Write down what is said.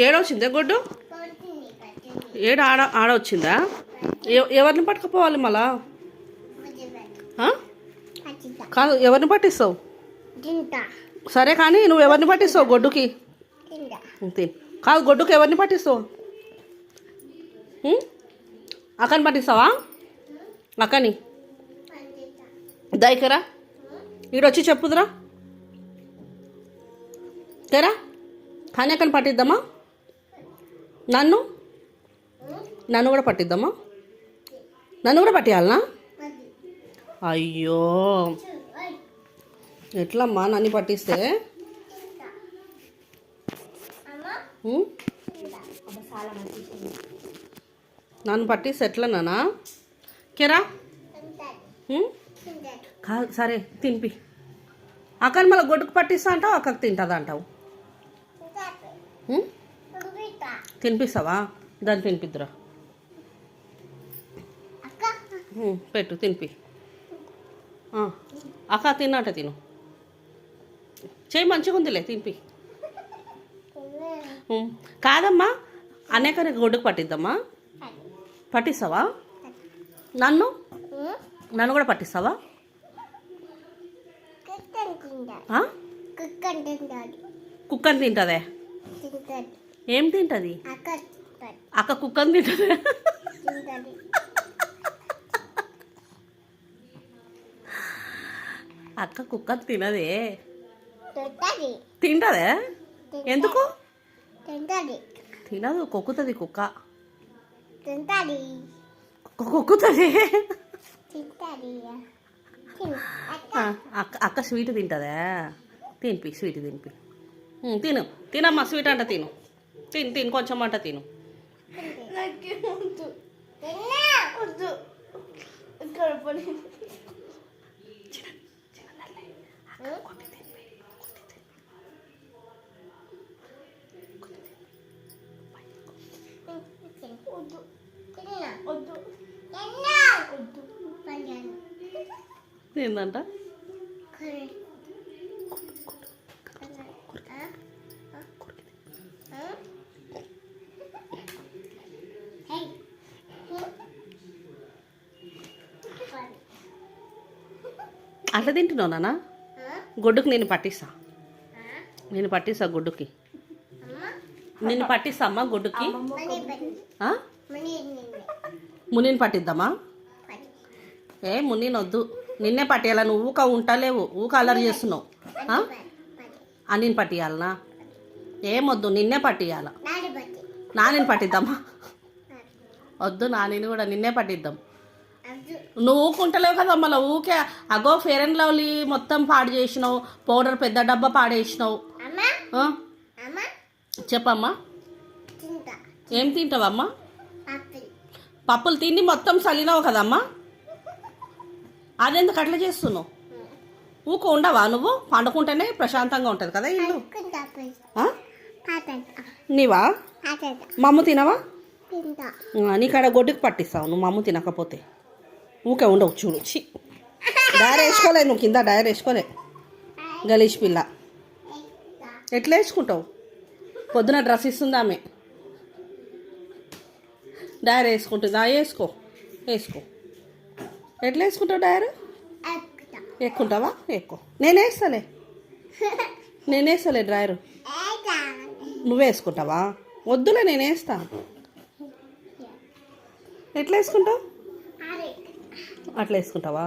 ఏడొచ్చిందా గుడ్డు? ఏడు ఆడొచ్చిందా? ఎవరిని పట్టుకుపోవాలి మళ్ళా? కాదు, ఎవరిని పట్టిస్తావు? సరే కానీ నువ్వు ఎవరిని పట్టిస్తావు గొడ్డుకి? కాదు, గొడ్డుకి ఎవరిని పట్టిస్తావు? అక్కని పట్టిస్తావా? అక్కని దయకరా, ఈడొచ్చి చెప్పుదురా. తెరా కానీ అక్కని పట్టిద్దామా? నన్ను కూడా పట్టిద్దామా? నన్ను కూడా పట్టియాలనా? అయ్యో, ఎట్లమ్మా నన్ను పట్టిస్తే? నన్ను పట్టిస్తే ఎట్లా నానా? కెరా కాదు, సరే తినిపి. అక్కని మళ్ళీ గొడ్డుకు పట్టిస్తా అంటావు, అక్కకు తింటుందా అంటావు? తినిపిస్తావా? దాన్ని తినిపిద్దురా. పెట్టు, తినిపి. అక్క తిన్నట్ట తిను. చేయి మంచిగా ఉందిలే, తినిపి. కాదమ్మా, అనేకనే గొడ్డుకు పట్టిద్దామా? పట్టిస్తావా? నన్ను కూడా పట్టిస్తావా? కుక్కని తింటుందే? ఏం తింటుంది అక్క? కుక్కని తింటుంది. అక్క కుక్కని తినదే? తింటదే? ఎందుకు తినదు? కొక్కుతుంది కుక్క. కొక్కుతుంది. అక్క స్వీట్ తింటుందా? తినిపి, స్వీట్ తినిపి. తిను, తినమ్మా, స్వీట్ అంట తిను. తిను కొంచెం అంట తిను. ఏందంట? అట్లా తింటున్నావు నాన్న? గొడ్డుకి నేను పట్టిస్తా గొడ్డుకి. నిన్ను పట్టిస్తా అమ్మా గొడ్డుకి. మునిని పట్టిద్దామా? మునిని వద్దు, నిన్నే పట్టియాలా? నువ్వు ఊక ఉంటలేవు, ఊక అల్లరి చేస్తున్నావు. నేను పట్టియాలనా? ఏమొద్దు, నిన్నే పట్టియాల. నానిని పట్టిద్దామా? వద్దు, నానిని కూడా నిన్నే పట్టిద్దాం. నువ్వు ఊకుంటలేవు కదా మళ్ళీ ఊకే. అగో ఫెయిర్ అండ్ లవ్లీ మొత్తం పాడు చేసినావు, పౌడర్ పెద్ద డబ్బా పాడేసినావు. చెప్పమ్మా, ఏం తింటావమ్మా? పప్పులు తిండి మొత్తం చల్లినావు కదమ్మా. అదెందుకు అట్లా చేస్తున్నావు? ఊక ఉండవా నువ్వు? పండుకుంటేనే ప్రశాంతంగా ఉంటుంది కదా ఇల్లు. నీవా? మమ్ము తినవా? నీకాడ గొడ్డుకు పట్టిస్తావు నువ్వు మమ్ము తినకపోతే. ఊకే ఉండవు చూడు. డైర్ వేసుకోలే నువ్వు, కింద డైర్ వేసుకోలే. గలీష్ పిల్ల, ఎట్లా వేసుకుంటావు? పొద్దున డ్రెస్ ఇస్తుంది ఆమె, డైర్ వేసుకుంటుందా? వేసుకో. ఎట్లా వేసుకుంటావు డైర్? ఎక్కుంటావా? ఎక్కువ. నేనేస్తలే డ్రైవరు. నువ్వే వేసుకుంటావా? వద్దులే, నేనేస్తా. ఎట్లా వేసుకుంటావు? అట్లా వేసుకుంటావా?